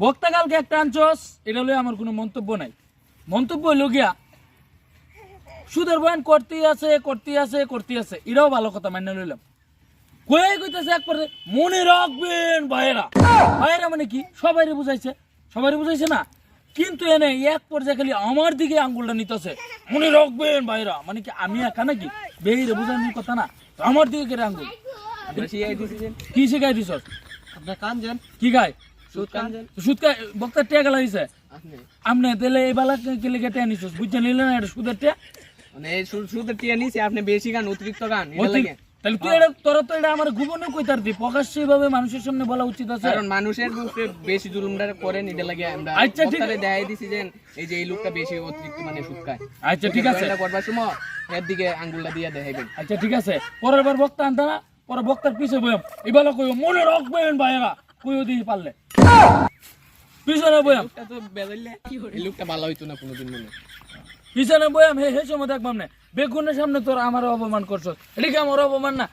বক্তা কালকে একটা আনছস, এটা লইয়া আমার কোনো মন্তব্য নাই। মন্তব্য হইল গিয়া সুদের বয়ান করতেই আছে, এটাও ভালো কথা মান্য লইলাম। কইতেছে একবারে মনে রাখবেন ভাইয়েরা। ভাইয়েরা মানে কি? সবাইরে বুঝাইছে না, কিন্তু এনে এক পর্যায়ে খালি আমার দিকে আঙ্গুলটা নিতেছে। মনে রাখবেন ভাইয়েরা মানে কি আমি একা নাকি? বেহিরে বুঝানোর কথা না, আমার দিকে কেটে আঙ্গুল। কি শিখাই দিছ? আপনার কান যান কি খায়? সুদ খায় বক্তা টেকা লাগিয়েছে আপনি তাহলে এই বেলা কে লেগে টেয়া নিছ? বুঝতে নিলেন না এটা সুদের টেয়া? মানে সুদের টিয়া নিছি আপনি বেশি গান অতিরিক্ত গান তাহলে তুই এটা তোরা তো এটা আমার গোপনে কইতার দি, প্রকাশ্যে ভাবে মানুষের সামনে বলা উচিত আছে। কারণ মানুষের উপরে বেশি জুলুমটা করেন এটা লাগে আমরা আচ্ছা ঠিক বক্তারে দেখাই দিছি যে এই যে এই লোকটা বেশি অতিরিক্ত মানে সুদ খায়। আচ্ছা ঠিক আছে, এটা করবার সময় এর দিকে আঙ্গুলটা দিয়ে দেখাইবেন। আচ্ছা ঠিক আছে, পরের বার বক্তা আনতে না, পরে বক্তার পিছে বয়াম এবেলা কইও মনে রাখবেন ভাইয়েরা, কইও দিই পারলে পিছনে বয়াম। লোকটা তো বেজাইলে এই লোকটা ভালো হইতো না কোনোদিন মনে। পিছনে বয়াম হে সময় দেখবাম না, বেগুনের সামনে তোর আমার অপমান করছ, এটা কি আমার অপমান না?